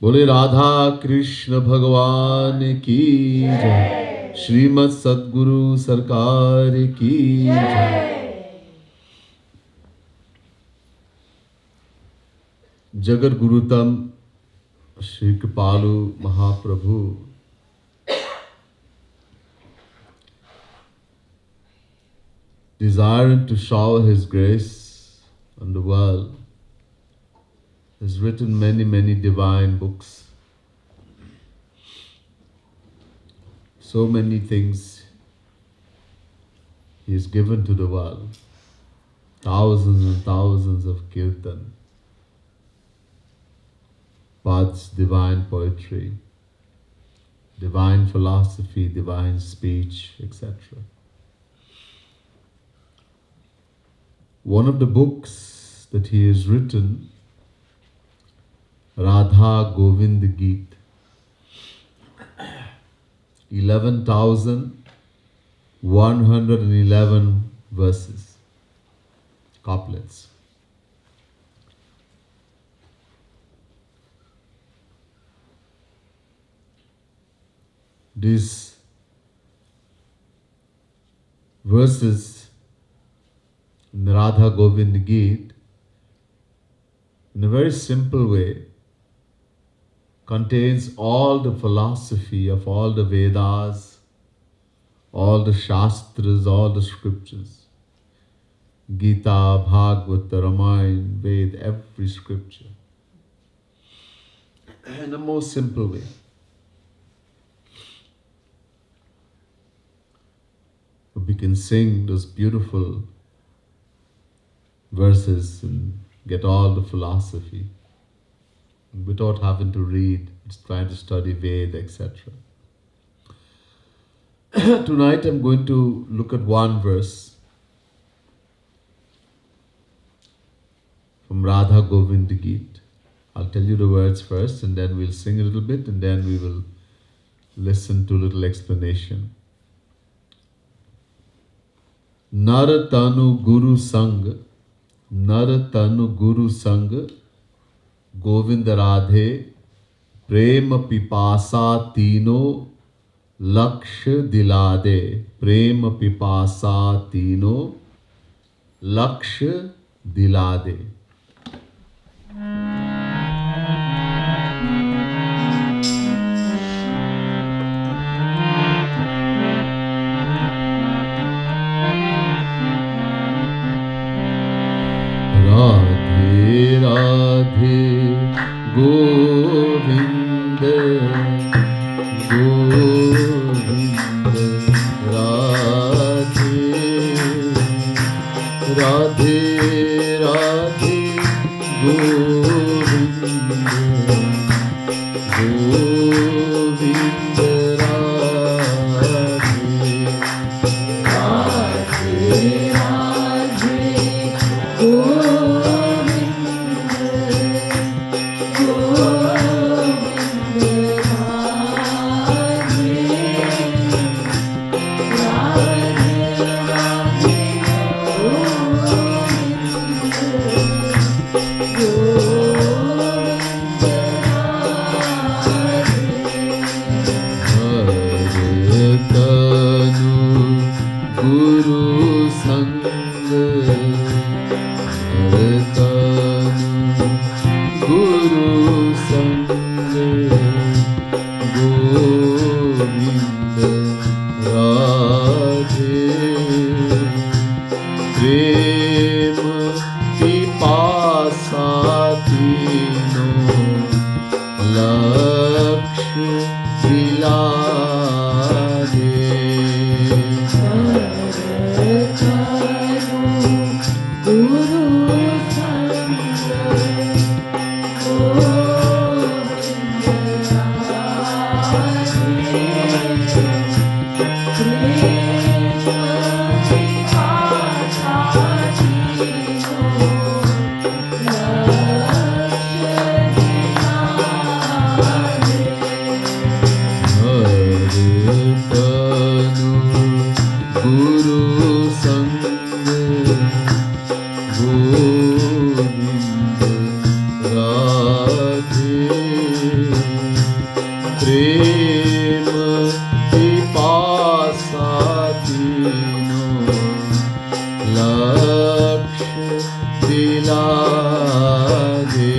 बोले राधा कृष्ण भगवान की जय। श्रीमद् सद्गुरु सरकार की जय। जगत गुरुतम श्री कृपालु महाप्रभु desiring to shower his grace on the world has written many divine books. So many things he has given to the world. Thousands and thousands of kirtan, paths, divine poetry, divine philosophy, divine speech, etc. One of the books that he has written, Radha Govind Geet, 11,111 verses, couplets. These verses in the Radha Govind Geet, in a very simple way, contains all the philosophy of all the Vedas, all the Shastras, all the scriptures. Gita, Bhagavata, Ramayana, Ved, every scripture. In a most simple way. We can sing those beautiful verses and get all the philosophy without having to read, trying to study Veda, etc. Tonight I'm going to look at one verse from Radha Govind Geet. I'll tell you the words first and then we'll sing a little bit and then we will listen to a little explanation. Nar tanu guru sang, nar tanu guru sang, Govind Radhe, प्रेम पिपासा तीनों लक्ष्य दिला दे। प्रेम पिपासा तीनों लक्ष्य दिला दे। Radhe Radhe Govind Govind Radhe Radhe Radhe Govind Govind Radhe Radhe Radhe Radhe प्रेम पिपासा तीनों लक्ष्य दिला दे।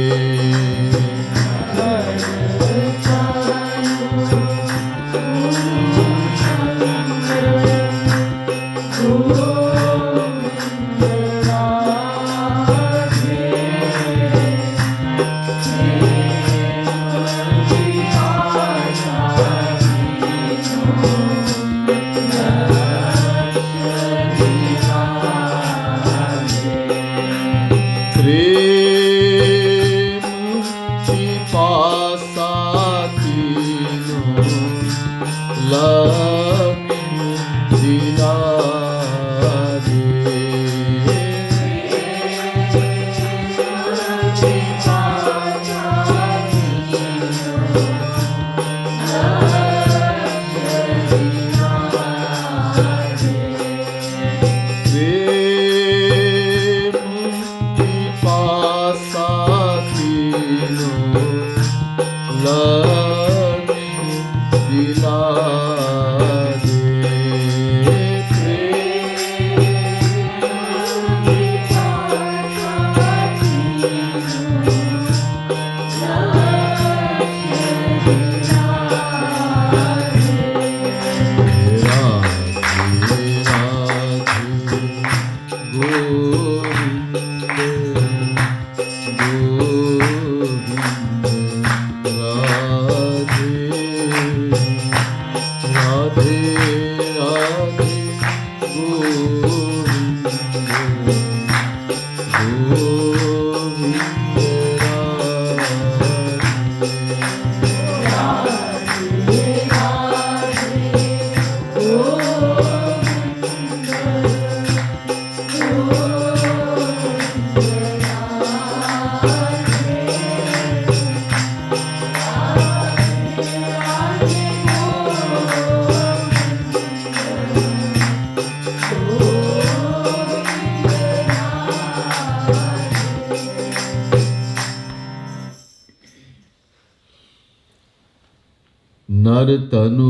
नर तनु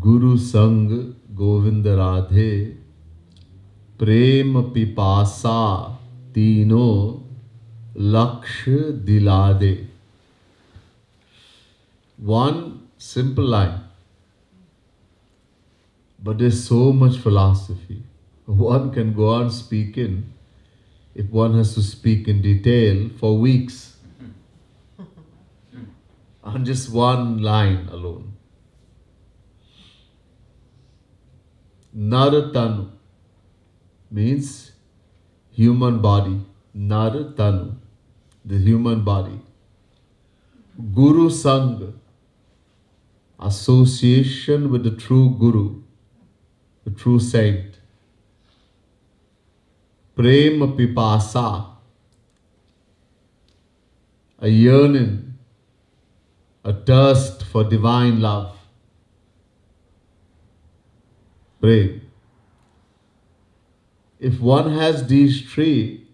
गुरु संग गोविंद राधे, प्रेम पिपासा तीनों लक्ष्य दिला दे. One simple line, but there's so much philosophy. One can go on speaking, if one has to speak in detail, for weeks on just one line alone. Nar Tanu means human body. Nar Tanu, the human body. Guru Sangha, association with the true Guru, the true saint. Prema Pipasa, a yearning, a thirst for divine love. Pray. If one has these three,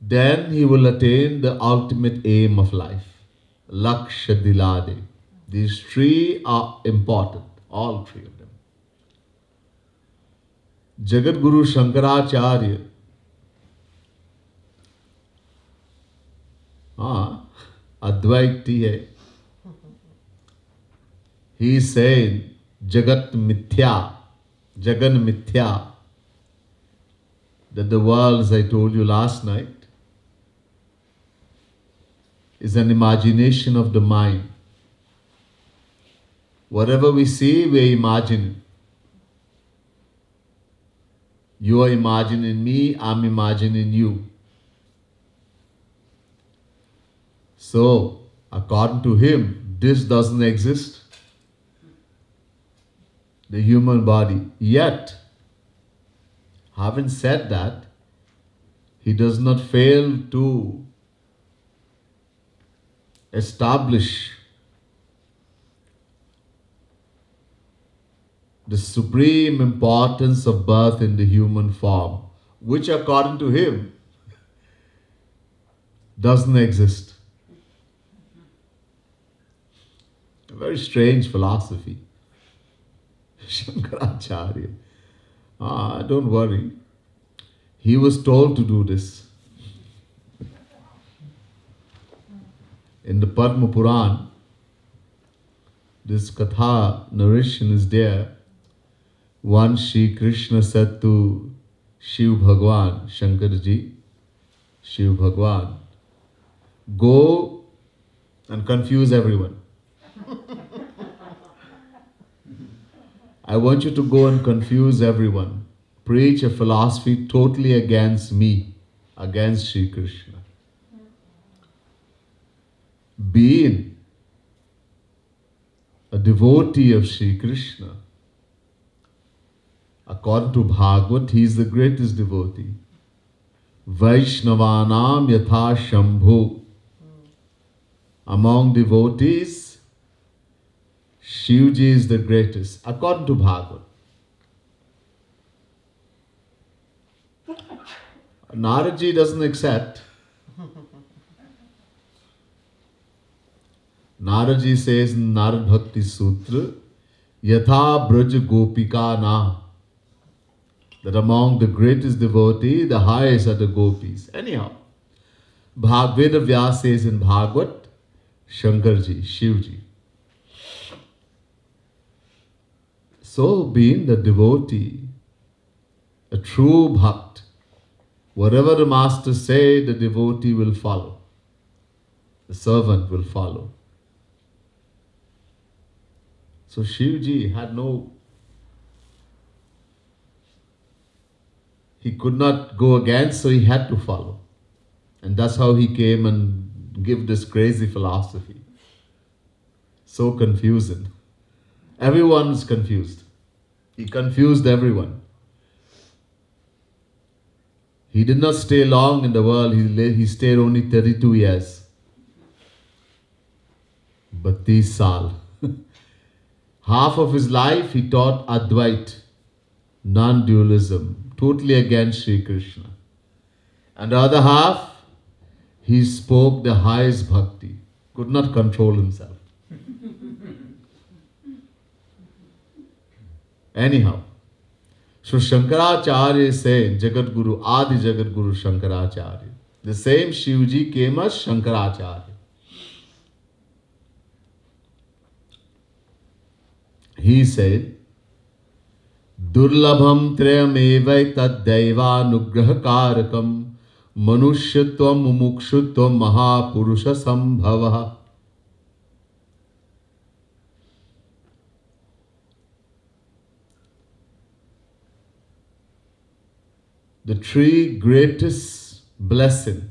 then he will attain the ultimate aim of life. Lakshya Dilade. These three are important, all three of them. Jagat Guru Shankaracharya, Advaiti hai. He is saying, Jagat Mithya, Jagan Mithya, that the world, as I told you last night, is an imagination of the mind. Whatever we see, we are imagining. You are imagining me, I'm imagining you. So, according to him, this doesn't exist. The human body. Yet, having said that, he does not fail to establish the supreme importance of birth in the human form, which according to him doesn't exist. very strange philosophy. Shankaracharya. Don't worry. He was told to do this. In the Padma Puran, this Katha narration is there. Once Shri Krishna said to Shiv Bhagwan, Shankarji, Shiv Bhagwan, go and confuse everyone. I want you to go and confuse everyone. Preach a philosophy totally against me, against Shri Krishna. Being a devotee of Shri Krishna, according to Bhagavad, he is the greatest devotee. Vaishnavanam yatha Shambhu. Among devotees, Shivji is the greatest, according to Bhagavad. Naradji doesn't accept. Naradji says in Narad Bhakti Sutra, Yatha Braj Gopika Na, that among the greatest devotee, the highest are the gopis. Anyhow, Veda Vyas says in Bhagavad, Shankarji, Shivji. So being the devotee, a true bhakt, whatever the master say, the devotee will follow. The servant will follow. So Shivji had he could not go against, so he had to follow. And that's how he came and gave this crazy philosophy. So confusing. Everyone's confused. He confused everyone. He did not stay long in the world. He stayed only 32 years. 32 saal. Half of his life he taught Advait, non-dualism, totally against Sri Krishna. And the other half, he spoke the highest bhakti, could not control himself. Anyhow, so Shankaracharya is saying, Jagat Guru, Adi Jagat Guru Shankaracharya. The same Shivji came as Shankaracharya. He said, Durlabham trayamevai tad daivanugrahakarakam manushyattvam mumukshutvam mahapurusha sambhava. The three greatest blessing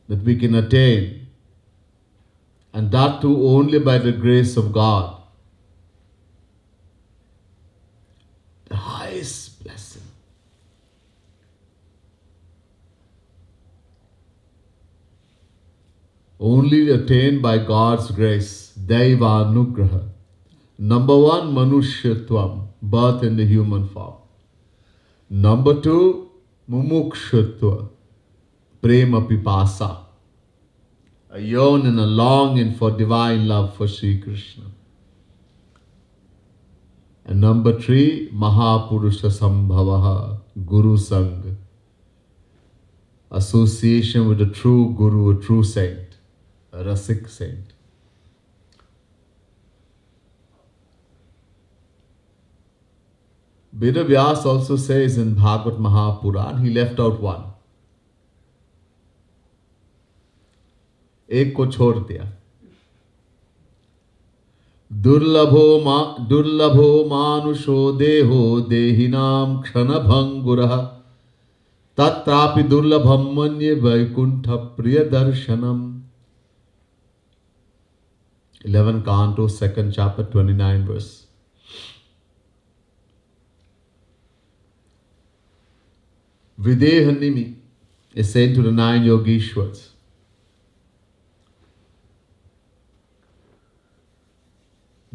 that we can attain, and that too only by the grace of God. The highest blessing. Only attained by God's grace. Daiva Nugraha. Number one, Manushyattvam, birth in the human form. Number two, Mumukshatva, Prema Pipasa, a yearning, a longing for divine love for Sri Krishna. And number three, Mahapurusha Sambhavaha, Guru Sangha, association with a true Guru, a true saint, a Rasik saint. Veda Vyas also says in Bhagavad Mahapuran, he left out one. एक को छोड़ दिया. दुर्लभो मानुषो देहो देहिनाम क्षणभंगुरः तत्रापि दुर्लभम मन्ये वैकुंठ प्रिय दर्शनम. 11 Canto, 2nd chapter, 29 verse. Videhanimi is said to the 9 Yogeshwars.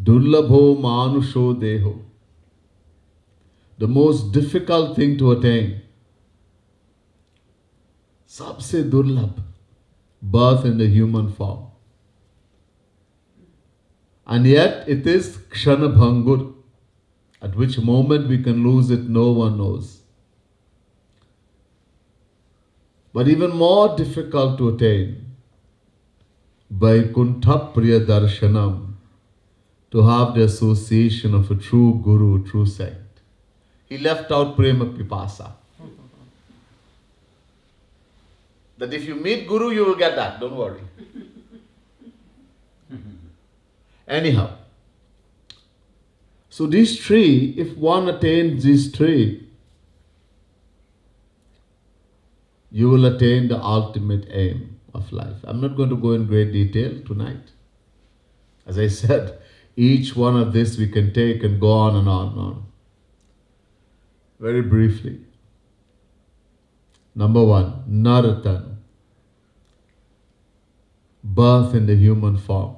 Durlabho manusho deho. The most difficult thing to attain सबसे दुर्लभ, birth in the human form. And yet it is Kshana Bhangur. At which moment we can lose it, no one knows. But even more difficult to attain, Vaikuntha Priya Darshanam, to have the association of a true Guru, true saint. He left out Prema Pipasa. That if you meet Guru, you will get that, don't worry. Anyhow, so these three, if one attains these three, you will attain the ultimate aim of life. I'm not going to go in great detail tonight. As I said, each one of this we can take and go on and on and on. Very briefly. Number one, Naratan. Birth in the human form.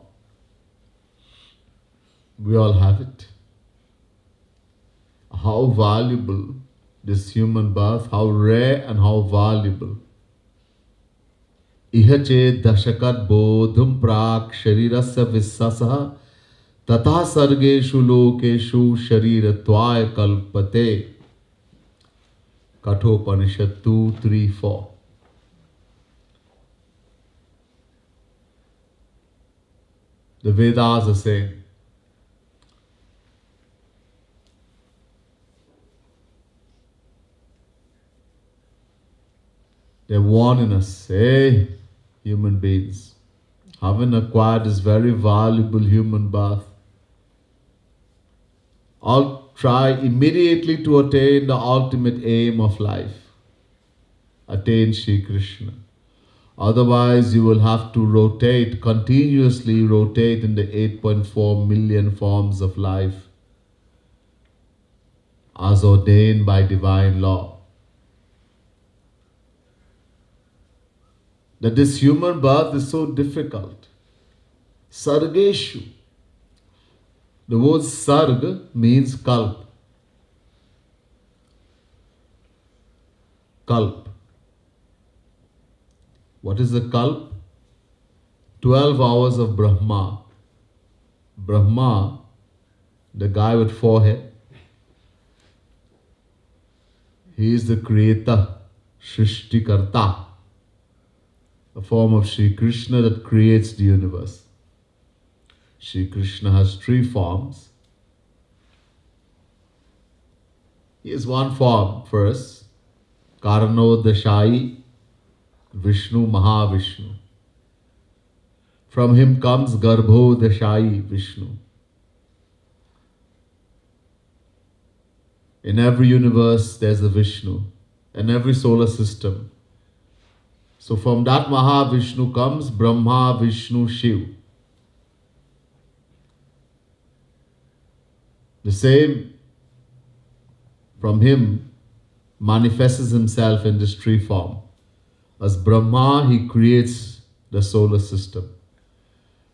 We all have it. How valuable this human birth, how rare and how valuable. Ihache dashakat bodhum prak sharirasya vissasah tata sargeshu lokeshu sharirattvaya kalpate. Kathopanishad 2, 3, 4. The Vedas are saying, they're warning us, hey, human beings, having acquired this very valuable human birth, I'll try immediately to attain the ultimate aim of life. Attain Shri Krishna. Otherwise, you will have to rotate, continuously rotate in the 8.4 million forms of life as ordained by divine law. That this human birth is so difficult. Sargeshu. The word sarg means kalp. Kalp. What is a kalp? 12 hours of Brahma. Brahma, the guy with forehead, he is the creator, Shrishtikarta, a form of Sri Krishna that creates the universe. Sri Krishna has three forms. He has one form first, Karanodashai, Vishnu, Mahavishnu. From him comes Garbhodashai, Vishnu. In every universe there's a Vishnu, in every solar system. So from that Mahavishnu comes Brahma, Vishnu, Shiv. The same, from him manifests himself in this tree form. As Brahma, he creates the solar system.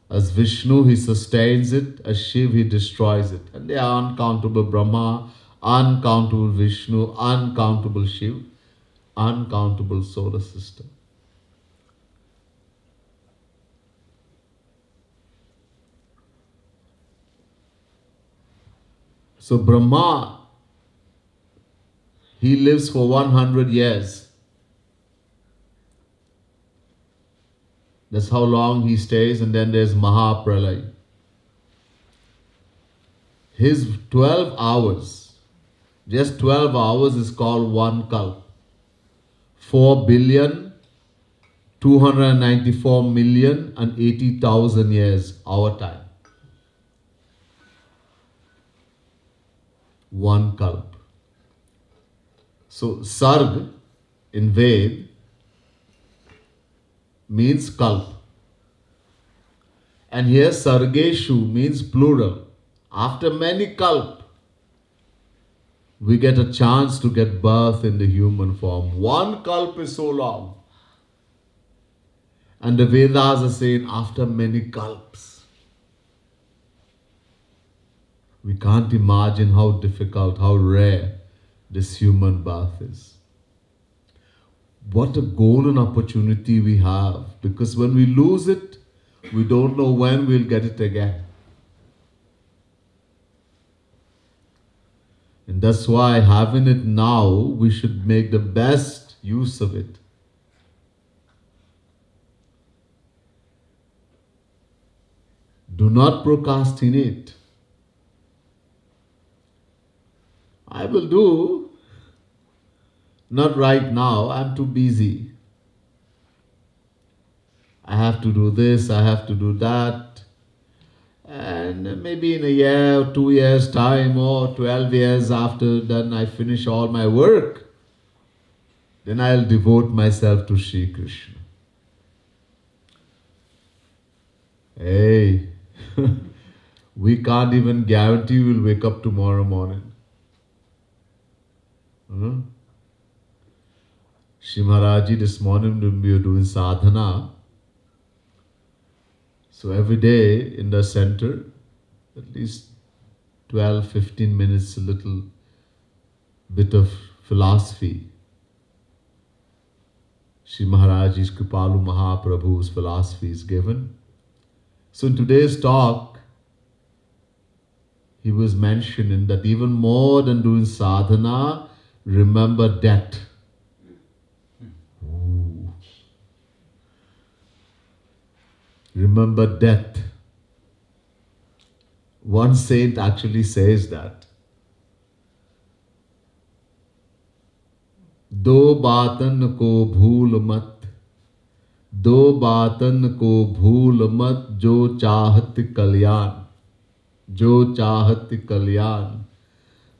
As Vishnu, he sustains it. As Shiv, he destroys it. And they are uncountable Brahma, uncountable Vishnu, uncountable Shiv, uncountable solar system. So Brahma, he lives for 100 years. That's how long he stays, and then there's Mahapralay. His 12 hours, just 12 hours is called one kalp. 4,294,080,000 years, our time. One kalp. So Sarg in Ved means kalp. And here Sargeshu means plural. After many kalp, we get a chance to get birth in the human form. One kalp is so long. And the Vedas are saying after many kalps. We can't imagine how difficult, how rare this human birth is. What a golden opportunity we have, because when we lose it, we don't know when we'll get it again. And that's why having it now, we should make the best use of it. Do not procrastinate. I will do, not right now, I'm too busy. I have to do this, I have to do that. And maybe in a year or 2 years' time or 12 years after then I finish all my work, then I'll devote myself to Sri Krishna. Hey, we can't even guarantee we'll wake up tomorrow morning. Shri Maharaji this morning when we were doing sadhana, so every day in the center, at least 12-15 minutes, a little bit of philosophy. Shri Maharaji's Kripalu Mahaprabhu's philosophy is given. So in today's talk, he was mentioning that even more than doing sadhana, remember death. Ooh. Remember death. One saint actually says that. दो बातन को भूल मत, दो बातन को भूल मत, जो चाहत कल्याण, जो चाहत कल्याण,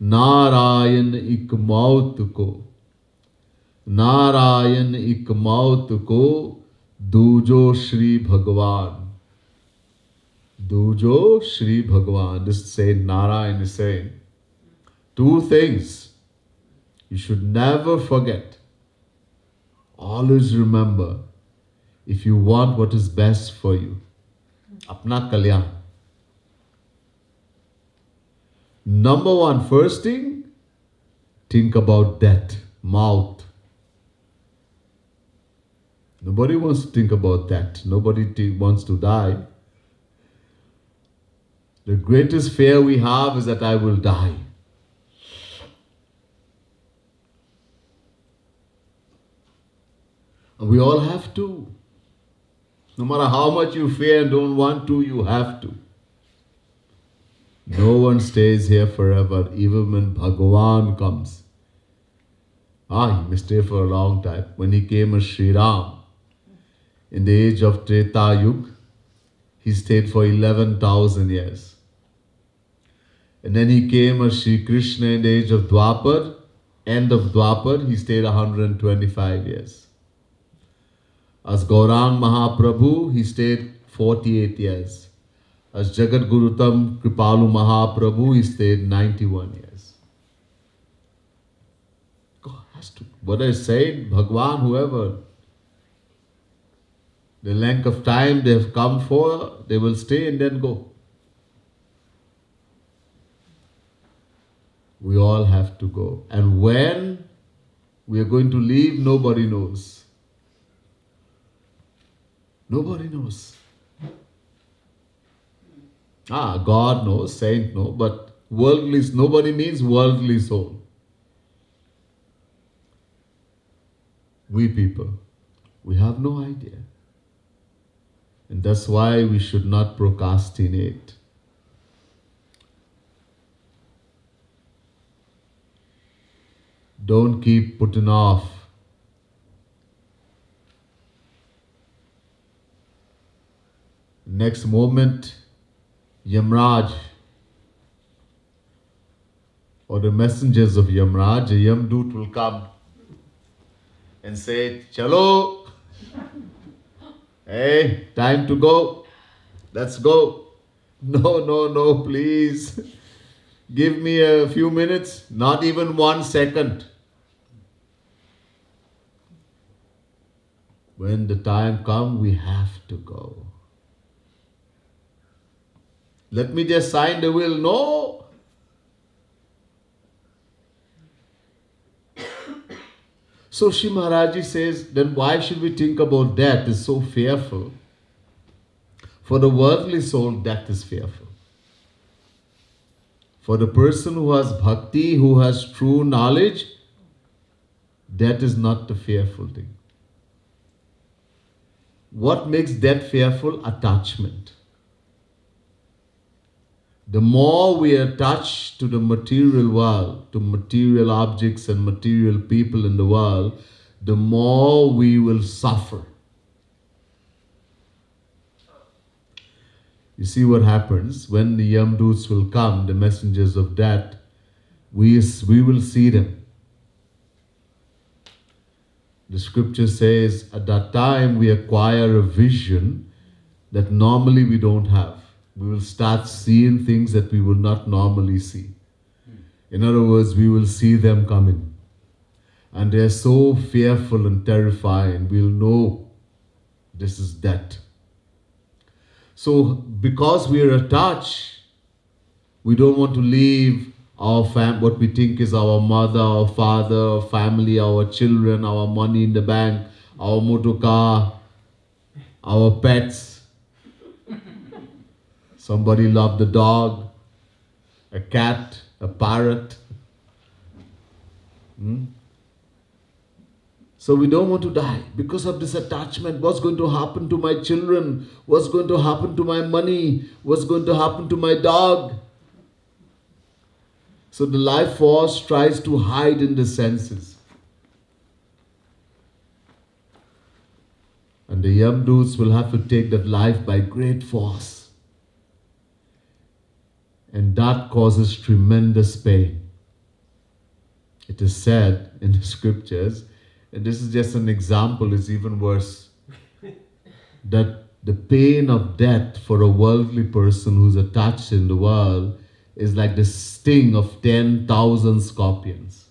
नारायण इक मौत को, नारायण इक मौत को, दूजो श्री भगवान, दूजो श्री भगवान. This Saint Narayan is saying, two things you should never forget. Always remember, if you want what is best for you, apna kalyan. Number one, first thing, think about death, mouth. Nobody wants to think about that. Nobody wants to die. The greatest fear we have is that I will die. And we all have to. No matter how much you fear and don't want to, you have to. No one stays here forever, even when Bhagavan comes. He may stay for a long time. When he came as Sri Ram, in the age of Treta Yuga, he stayed for 11,000 years. And then he came as Sri Krishna in the age of Dwapar, end of Dwapar, he stayed 125 years. As Gaurang Mahaprabhu, he stayed 48 years. As Jagat Gurutam Kripalu Mahaprabhu, he stayed 91 years. God has to, what I said, Bhagwan, whoever, the length of time they have come for, they will stay and then go. We all have to go. And when we are going to leave, nobody knows. Nobody knows. God knows, saint knows, but worldly, nobody means worldly soul. We people, we have no idea. And that's why we should not procrastinate. Don't keep putting off. Next moment, Yamraj or the messengers of Yamraj, a Yamdut will come and say, Chalo, hey, time to go. Let's go. No, please. Give me a few minutes, not even 1 second. When the time comes, we have to go. Let me just sign the will. No. So Shri Maharaji says, then why should we think about death? It's so fearful. For the worldly soul, death is fearful. For the person who has bhakti, who has true knowledge, death is not the fearful thing. What makes death fearful? Attachment. The more we are attached to the material world, to material objects and material people in the world, the more we will suffer. You see what happens when the Yamdoots will come, the messengers of death, we will see them. The scripture says at that time we acquire a vision that normally we don't have. We will start seeing things that we would not normally see. In other words, we will see them coming. And they are so fearful and terrifying, we'll know this is death. So, because we are attached, we don't want to leave our what we think is our mother, our father, our family, our children, our money in the bank, our motor car, our pets. Somebody loved a dog, a cat, a parrot. So we don't want to die because of this attachment. What's going to happen to my children? What's going to happen to my money? What's going to happen to my dog? So the life force tries to hide in the senses. And the Yamdoots will have to take that life by great force. And that causes tremendous pain. It is said in the scriptures, and this is just an example, it's even worse, that the pain of death for a worldly person who's attached in the world is like the sting of 10,000 scorpions.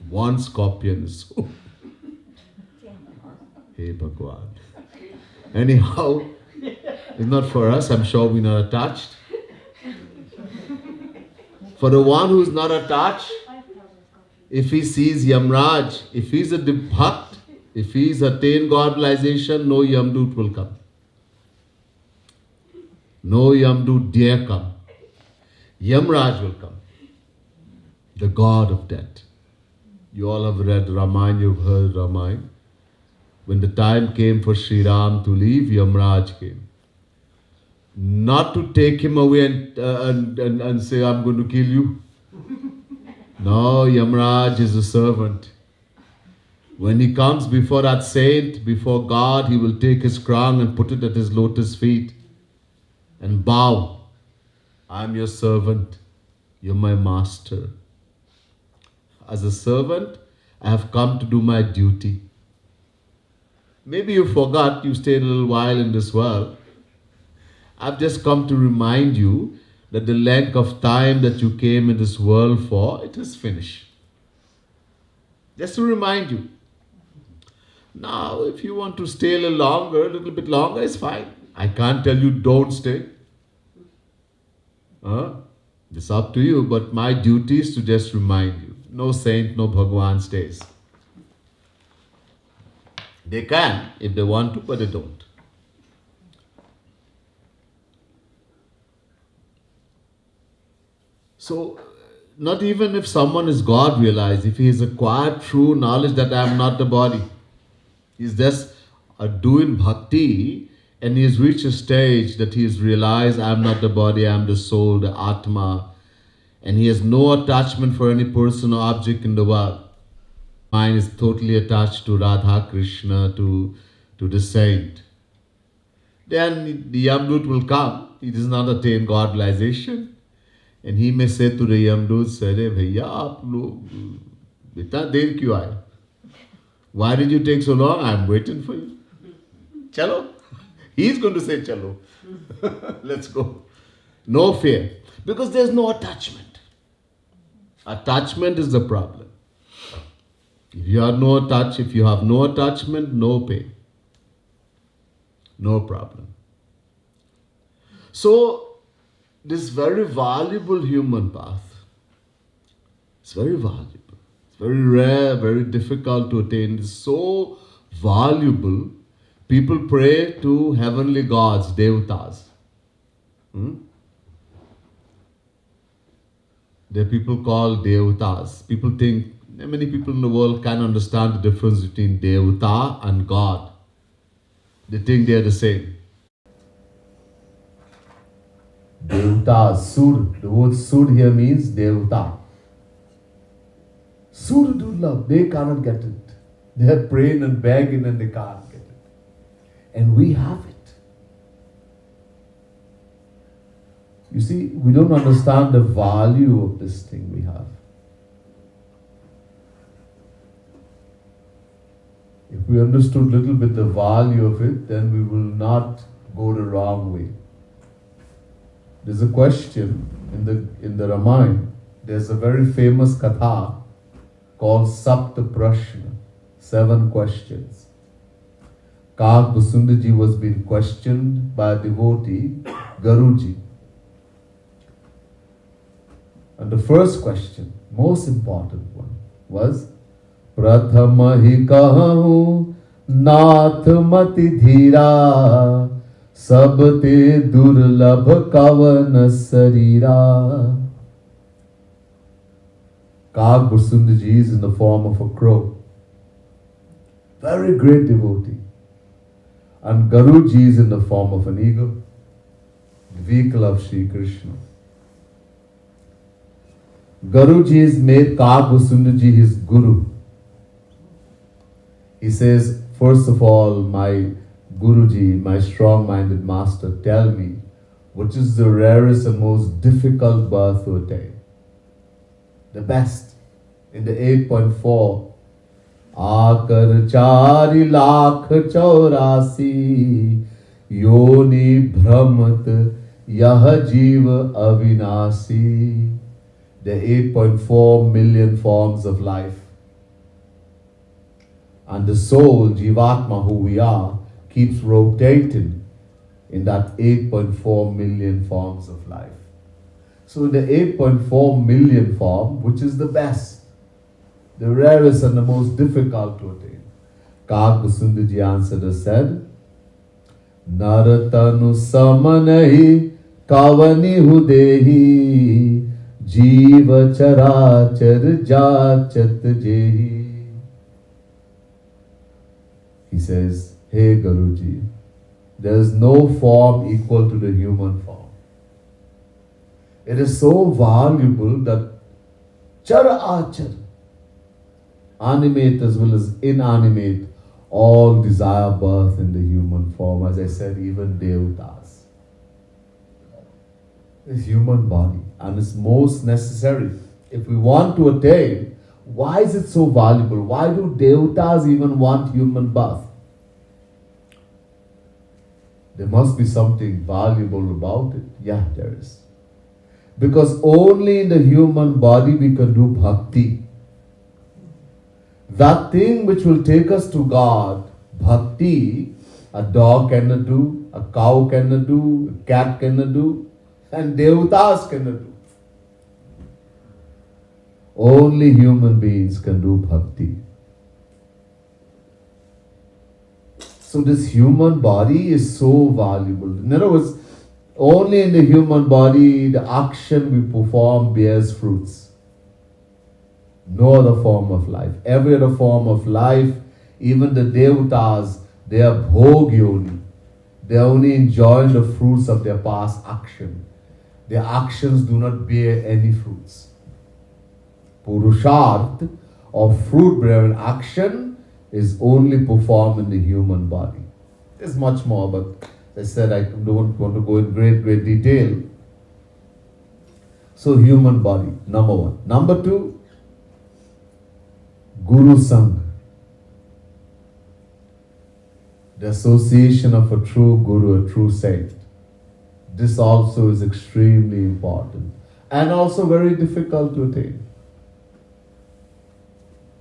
One scorpion is so... Hey Bhagwan. Anyhow, it's not for us, I'm sure we're not attached. For the one who is not attached, if he sees Yamraj, if he is a bhakt, if he is attained godization, no Yamdoot will come. No Yamdoot dare come. Yamraj will come. The god of death. You all have read Ramayana, you've heard Ramayana. When the time came for Sri Ram to leave, Yamraj came. Not to take him away and say, I'm going to kill you. No, Yamraj is a servant. When he comes before that saint, before God, he will take his crown and put it at his lotus feet and bow. I'm your servant. You're my master. As a servant, I have come to do my duty. Maybe you forgot, you stayed a little while in this world. I've just come to remind you that the length of time that you came in this world for, it is finished. Just to remind you. Now, if you want to stay a little bit longer, it's fine. I can't tell you don't stay. It's up to you, but my duty is to just remind you. No saint, no Bhagwan stays. They can if they want to, but they don't. So, not even if someone is God realized, if he has acquired true knowledge that I am not the body, he's just doing bhakti and he has reached a stage that he has realized I am not the body, I am the soul, the Atma, and he has no attachment for any person or object in the world. Mind is totally attached to Radha Krishna, to the saint. Then the Yamdoot will come. He does not attain godization. And he may say to the Yamdoot, "Arey bhaiya, aap log itna der kyun aaye? Why did you take so long? I'm waiting for you. Chalo." He's going to say, "Chalo." Let's go. No fear. Because there's no attachment. Attachment is the problem. If you have no attachment, no pain. No problem. So, this very valuable human path, it's very valuable. It's Very rare, very difficult to attain. It's so valuable. People pray to heavenly gods, devatas. Hmm? There are people called devatas. People think, many people in the world can't understand the difference between devata and God. They think they are the same. Devata, Sur. The word Sur here means devata. Sur Durlabh, they cannot get it. They are praying and begging and they can't get it. And we have it. You see, we don't understand the value of this thing we have. If we understood a little bit the value of it, then we will not go the wrong way. There's a question in the Ramayana. There's a very famous katha called Sapta Prashna, 7 questions. Kag Basundaji was being questioned by a devotee, Garuji. And the first question, most important one, was Prathama hi kahu nath mati dhira sabte durlabh kavan sarira. Kag Basundaji is in the form of a crow. Very great devotee. And Garuji is in the form of an eagle, the vehicle of Sri Krishna. Garuji has made Kag Basundaji his guru. He says, first of all, my Guruji, my strong-minded master, tell me, which is the rarest and most difficult birth to attain? The best. In the 8.4, Akar chari lakh chaurasi yoni brahmat yah jiva avinasi. The 8.4 million forms of life. And the soul, Jivatma, who we are, keeps rotating in that 8.4 million forms of life. So in the 8.4 million form, which is the best, the rarest and the most difficult to attain, Kag Basundaji answered and said, Naratanu samanahi kavani hudehi jiva charachar jachat jehi. He says, hey Guruji, there is no form equal to the human form. It is so valuable that chara achar, animate as well as inanimate, all desire birth in the human form. As I said, even devatas. This human body, and it's most necessary. If we want to attain, why is it so valuable? Why do devatas even want human birth? There must be something valuable about it. Yeah, there is. Because only in the human body we can do bhakti. That thing which will take us to God, bhakti, a dog cannot do, a cow cannot do, a cat cannot do, and devatas cannot do. Only human beings can do bhakti. So this human body is so valuable. In other words, only in the human body the action we perform bears fruits. No other form of life. Every other form of life, even the devatas, they are bhog yoni. They are only enjoying the fruits of their past action. Their actions do not bear any fruits. Purusharth, or fruit-bearing action, is only performed in the human body. There's much more, but as I said, I don't want to go in great detail. So human body, number one. Number two, Guru Sangha. The association of a true Guru, a true saint. This also is extremely important and also very difficult to attain.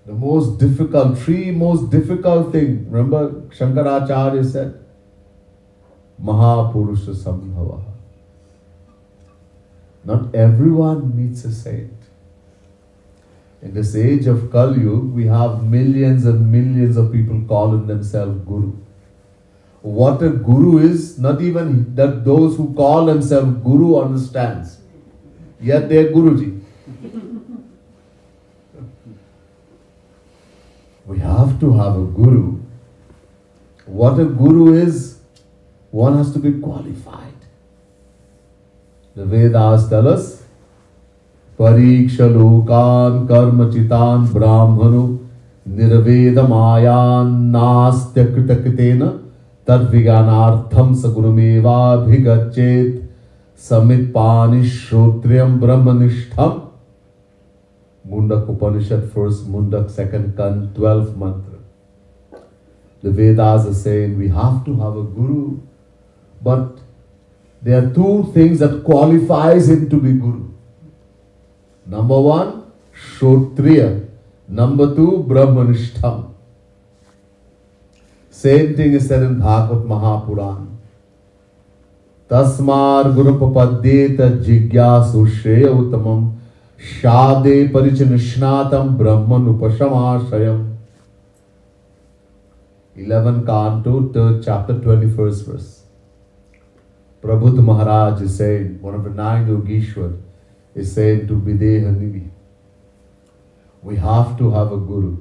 The most difficult, three most difficult thing. Remember, Shankaracharya said, Mahapurusha Sambhava. Not everyone meets a saint. In this age of Kali Yuga, we have millions and millions of people calling themselves Guru. What a Guru is, not even that those who call themselves Guru understands. Yet they are Guruji. We have to have a Guru. What a Guru is, one has to be qualified. The Vedas tell us, Pariksha lokan karma chitan brahmano nirvedamayan nastya kritakritena tadviganartham sagurumeva bhigachet samitpani shrotriyam brahmanishtham. Mundak Upanishad, first Mundak, second Kan, 12th mantra. The Vedas are saying we have to have a Guru, but there are two things that qualifies him to be Guru. Number one, Shrotriya. Number two, Brahmanishtham. Same thing is said in Bhagavad Mahapuran. Tasmar Guru Papadyeta Jigyasu Shreya Uttamam Shade Parichanishnaatam Brahman Upashamashayam. 11 Canto, 3rd chapter, 21st verse. Prabhupada Maharaj is saying, one of the 9 Yogeshwar is saying to Videha Nidhi, we have to have a Guru.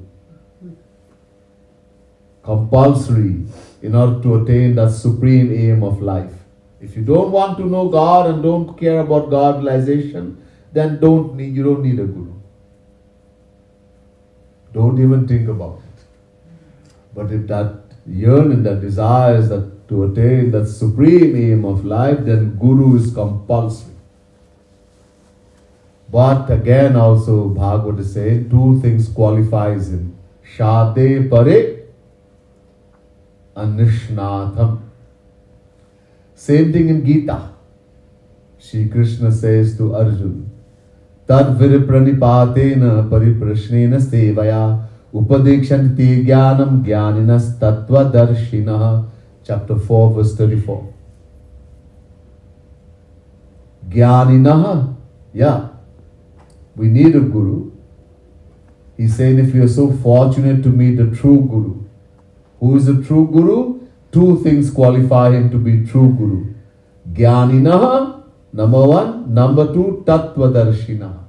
Compulsory in order to attain that supreme aim of life. If you don't want to know God and don't care about God realization, then you don't need a Guru. Don't even think about it. But if that yearning, that desires that to attain that supreme aim of life, then Guru is compulsory. But again also Bhagavad is saying two things qualifies him. Shade pare anishnatham. Same thing in Gita. Shri Krishna says to Arjuna, Tad viripranipatena pariprashnena sevaya upadekshanti jnanam jnaninas tattva darshinaha. Chapter 4 verse 34. Jnaninaha. Yeah. We need a Guru. He's saying if you are so fortunate to meet the true Guru. Who is the true Guru? Two things qualify him to be true Guru. Jnaninaha, number one. Number two, Tattvadarshinaha.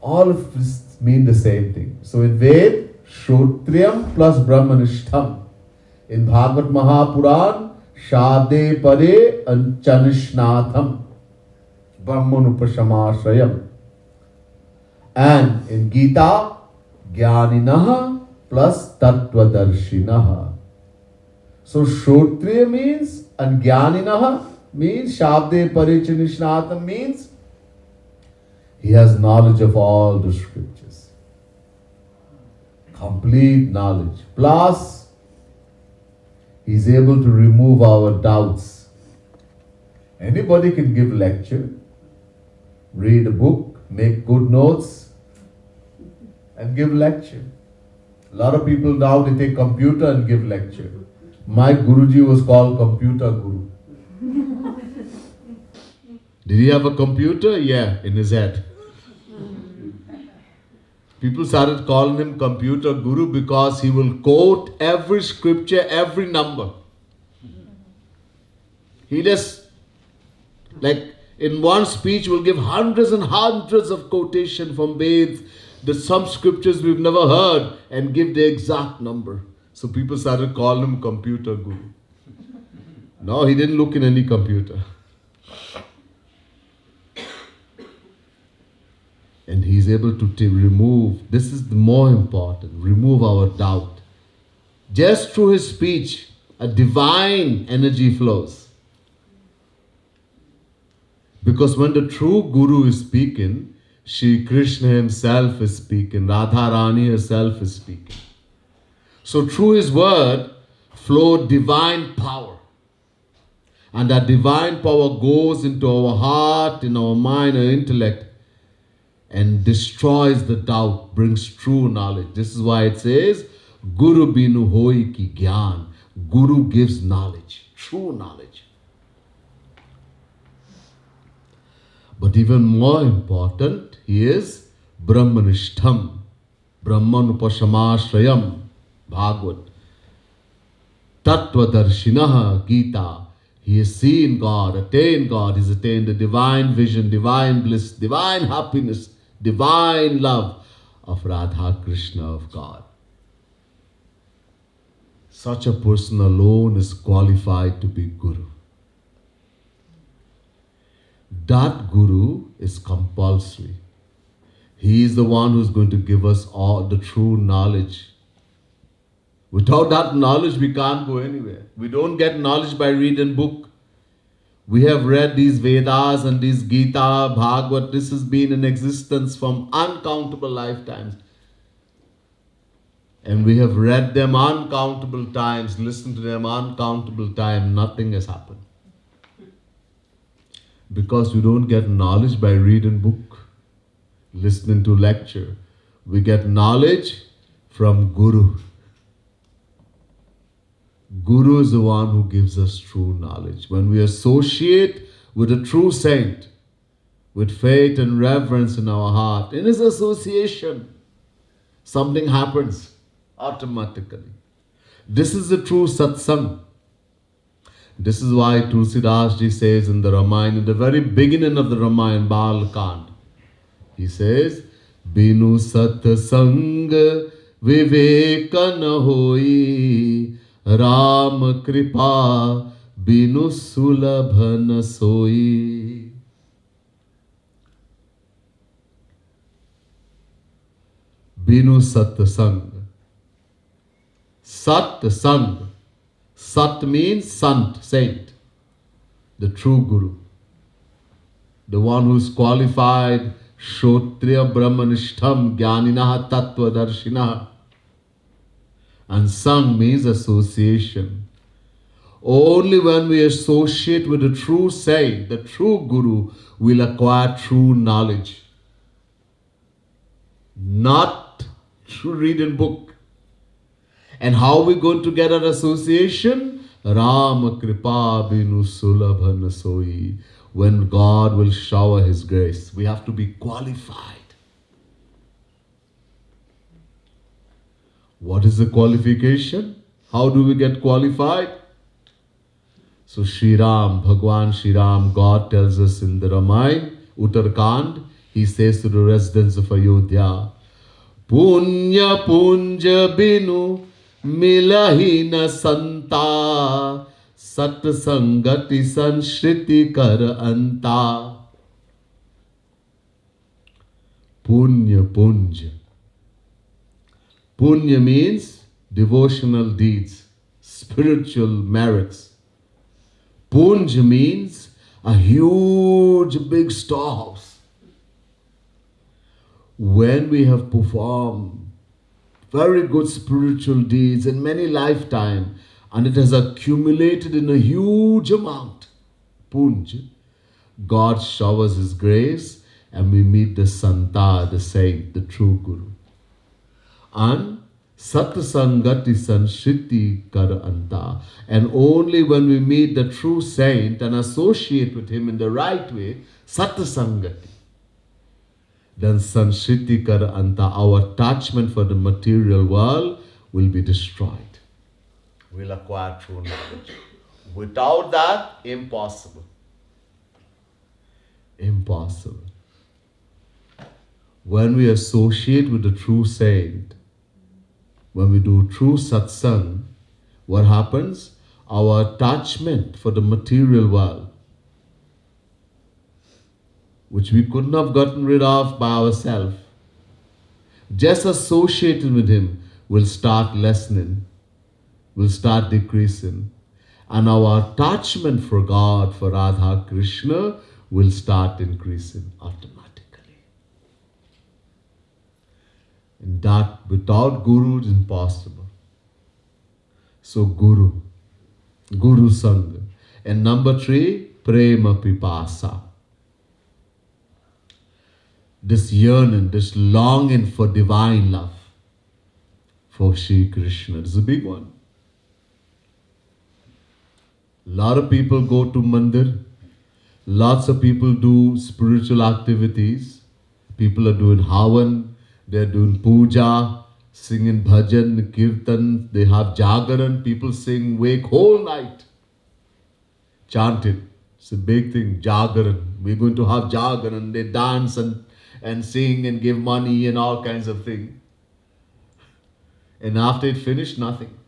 All of this mean the same thing. So in Ved, Shrotriyam plus Brahmanishtham. In Bhagavad Mahapuran, Shade Pare Chanishnatham. Brahman Upashamashayam. And in Gita, Jnaninaha plus Tattvadarshinaha. So Shrotriya means and Jnaninaha means Shabde Parichanishnata means he has knowledge of all the scriptures. Complete knowledge. Plus he is able to remove our doubts. Anybody can give lecture, read a book, make good notes, and give lecture. A lot of people now they take computer and give lecture. My Guruji was called Computer Guru. Did he have a computer? Yeah, in his head. People started calling him Computer Guru because he will quote every scripture, every number. He just, like in one speech, will give hundreds and hundreds of quotation from Veds, some scriptures we've never heard, and give the exact number. So people started calling him Computer Guru. No, he didn't look in any computer. And he's able to remove, this is the more important, remove our doubt. Just through his speech, a divine energy flows. Because when the true Guru is speaking, Shri Krishna himself is speaking, Radharani herself is speaking. So through his word flowed divine power. And that divine power goes into our heart, in our mind, our intellect, and destroys the doubt, brings true knowledge. This is why it says, Guru binu hoi ki gyan. Guru gives knowledge, true knowledge. But even more important, he is Brahmanishtham, Brahman Upashamashrayam, Bhagavad, Tattvadarshinaha, Gita. He has seen God, attained God, he's attained the divine vision, divine bliss, divine happiness, divine love of Radha Krishna, of God. Such a person alone is qualified to be Guru. That Guru is compulsory. He is the one who's going to give us all the true knowledge. Without that knowledge, we can't go anywhere. We don't get knowledge by reading book. We have read these Vedas and these Gita, Bhagavad. This has been in existence from uncountable lifetimes. And we have read them uncountable times, listened to them uncountable times. Nothing has happened. Because we don't get knowledge by reading book, listening to lecture. We get knowledge from Guru. Guru is the one who gives us true knowledge. When we associate with a true saint, with faith and reverence in our heart, in his association, something happens automatically. This is the true satsang. This is why Tulsidas ji says in the Ramayana, in the very beginning of the Ramayana, Bal Kand, he says, Binu satsang viveka na hoi, Ram kripa binu sulabha na soi. Binu satsang. Satsang. Sat means sant, saint, the true Guru, the one who is qualified, Shrotriya Brahmanishtham Jnaninaha Tattva Darshinaha. And sang means association. Only when we associate with the true saint, the true Guru, we'll acquire true knowledge. Not through reading book. And how are we going to get an association? Ram kripa binu sulabha na soi. When God will shower his grace. We have to be qualified. What is the qualification? How do we get qualified? So Shri Ram, Bhagwan Shri Ram, God tells us in the Ramayana, Uttarkand, he says to the residents of Ayodhya, Punya punja binu milahi na santa, sat sangati sanshriti kar anta. Punya punja. Punya means devotional deeds, spiritual merits. Punja means a huge big storehouse. When we have performed very good spiritual deeds in many lifetimes, and it has accumulated in a huge amount, Punj, God showers his grace and we meet the Santa, the saint, the true Guru. And Satsangati Sanshriti Kar Anta. And only when we meet the true saint and associate with him in the right way, Satsangati, then Sanshriti Kar Anta, our attachment for the material world will be destroyed. We'll acquire true knowledge. Without that, impossible. Impossible. When we associate with the true saint, when we do true satsang, what happens? Our attachment for the material world, which we couldn't have gotten rid of by ourselves, just associated with him, will start lessening, will start decreasing. And our attachment for God, for Radha Krishna, will start increasing automatically. And that without Guru is impossible. So Guru Sangha. And number 3, Prema Pipasa. This yearning, this longing for divine love for Shri Krishna. It's a big one. A lot of people go to mandir. Lots of people do spiritual activities. People are doing Havan, they're doing puja, singing bhajan, kirtan, they have jagaran, people sing, wake whole night. Chant it. It's a big thing, jagaran. We're going to have jagaran. They dance and sing and give money and all kinds of things. And after it finished, nothing.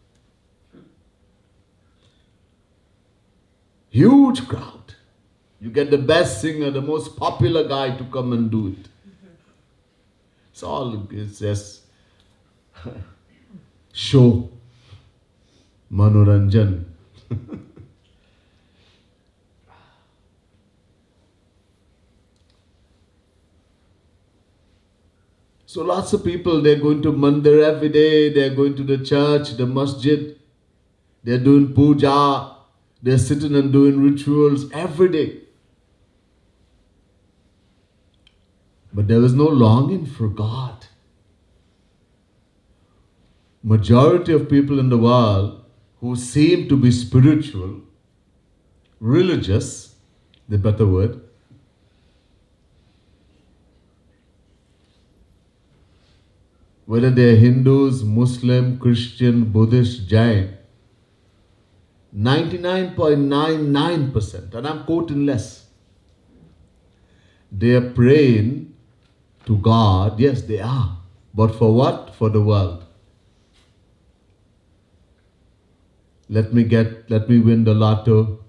Huge crowd. You get the best singer, the most popular guy to come and do it. It's just show, manoranjan. So lots of people, they're going to mandir every day, they're going to the church, the masjid, they're doing puja, they're sitting and doing rituals every day. But there is no longing for God. Majority of people in the world who seem to be spiritual, religious, the better word, whether they're Hindus, Muslim, Christian, Buddhist, Jain, 99.99%, and I'm quoting less, they are praying to God. Yes, they are. But for what? For the world. Let me win the lotto.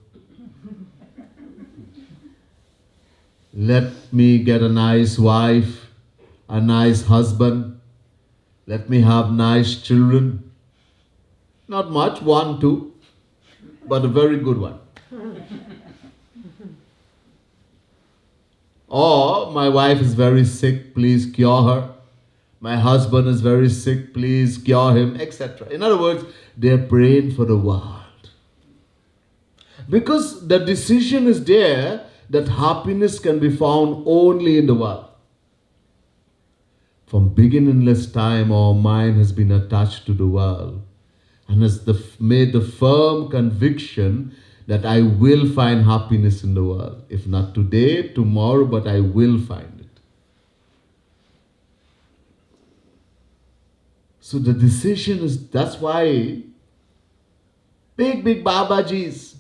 Let me get a nice wife, a nice husband. Let me have nice children. Not much, 1, 2, but a very good one. Or, my wife is very sick, please cure her. My husband is very sick, please cure him, etc. In other words, they're praying for the world. Because the decision is there that happiness can be found only in the world. From beginningless time, our mind has been attached to the world and has made the firm conviction that I will find happiness in the world. If not today, tomorrow, but I will find it. So the decision is, that's why big Babajis,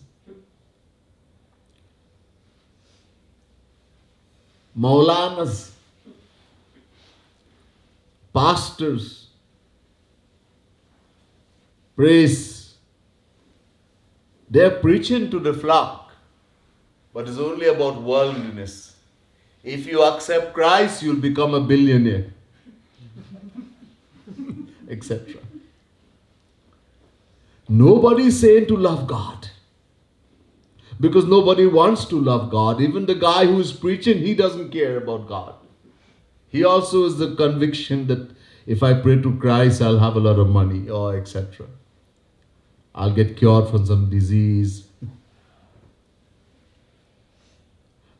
Maulanas, pastors, priests, they're preaching to the flock, but it's only about worldliness. If you accept Christ, you'll become a billionaire, etc. Nobody is saying to love God, because nobody wants to love God. Even the guy who is preaching, he doesn't care about God. He also has the conviction that if I pray to Christ, I'll have a lot of money, or etc. I'll get cured from some disease.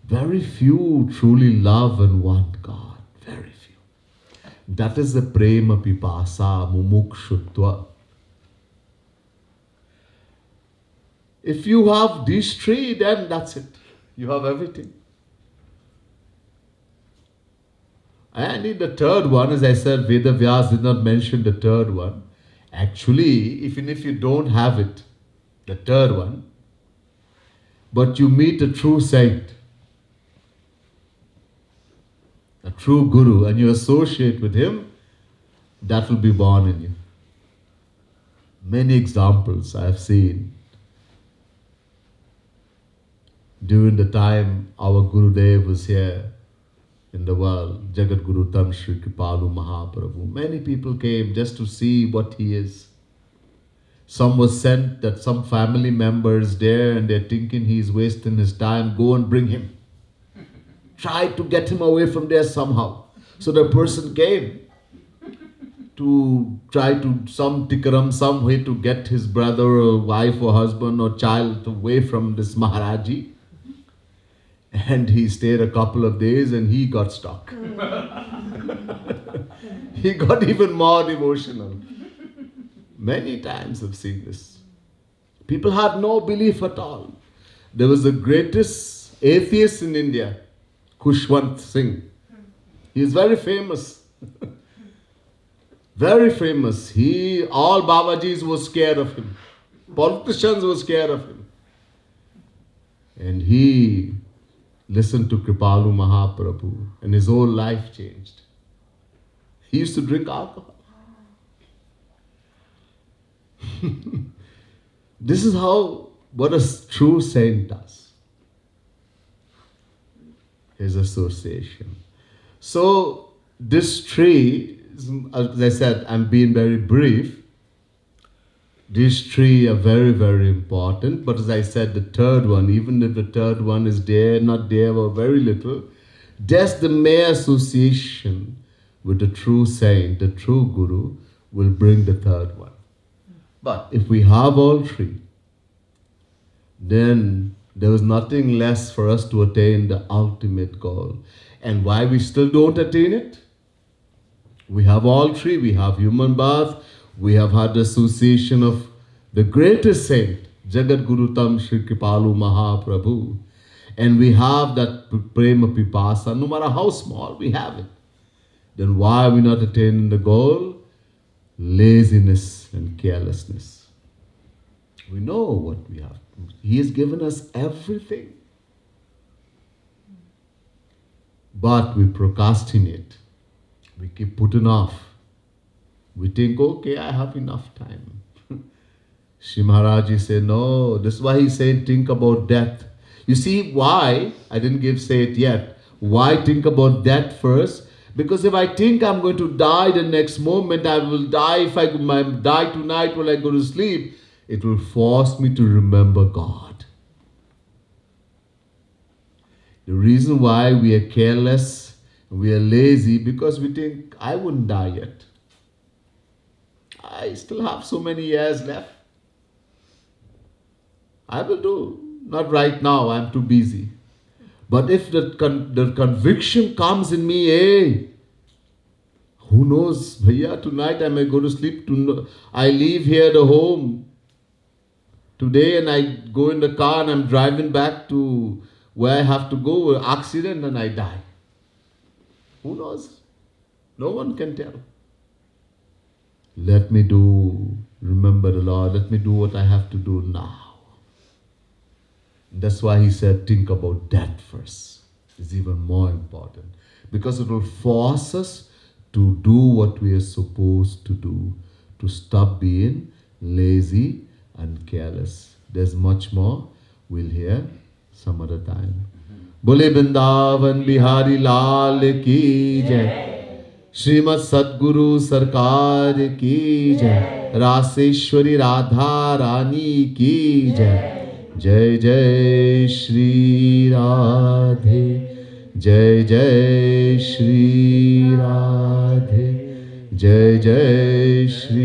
Very few truly love and want God. Very few. That is the prema pipasa mumukshutva. If you have these three, then that's it. You have everything. And in the third one, as I said, Veda Vyas did not mention the third one. Actually, even if you don't have it, the third one, but you meet a true saint, a true guru, and you associate with him, that will be born in you. Many examples I have seen. During the time our Gurudev was here in the world, Jagat Guru Tam Shri Kripalu Mahaprabhu, many people came just to see what he is. Some was sent that some family members there and they're thinking he's wasting his time, go and bring him. Try to get him away from there somehow. So the person came to try to some tikaram, some way to get his brother or wife or husband or child away from this Maharaji. And he stayed a couple of days and he got stuck. He got even more devotional. Many times I've seen this. People had no belief at all. There was the greatest atheist in India, Khushwant Singh. He is very famous. Very famous. All Babajis were scared of him. Politicians were scared of him. And he listened to Kripalu Mahaprabhu and his whole life changed. He used to drink alcohol. This is what a true saint does. His association. So this tree, as I said, I'm being very brief. These three are very, very important. But as I said, the third one, even if the third one is there, not there, or very little, just the mere association with the true saint, the true guru, will bring the third one. But if we have all three, then there is nothing less for us to attain the ultimate goal. And why we still don't attain it? We have all three. We have human birth. We have had the association of the greatest saint, Jagat Guru Tam Shri Kripalu Mahaprabhu. And we have that prema pipasa, no matter how small, we have it. Then why are we not attaining the goal? Laziness and carelessness. We know what we have. He has given us everything. But we procrastinate. We keep putting off. We think, okay, I have enough time. Shri Maharaji said, no, this is why he said, think about death. You see why? I didn't say it yet. Why think about death first? Because if I think I'm going to die the next moment, I will die. If I die tonight when I go to sleep, it will force me to remember God. The reason why we are careless, we are lazy, because we think, I wouldn't die yet. I still have so many years left. I will do. Not right now, I'm too busy. But if the conviction comes in me, hey, who knows, bhaiya, tonight I may go to sleep. I leave here the home today and I go in the car and I'm driving back to where I have to go, accident, and I die. Who knows? No one can tell. Let me remember the Lord, let me do what I have to do now. That's why he said, think about that first. It's even more important. Because it will force us to do what we are supposed to do. To stop being lazy and careless. There's much more. We'll hear some other time. Bole Vrindavan Bihari Lal ki jai. Srimad Sadguru Sarkar ki jai. Raseshwari Radha Rani ki jai. Jai Jai Shri Radhe, Jai Jai Shri Radhe, Jai Jai Shri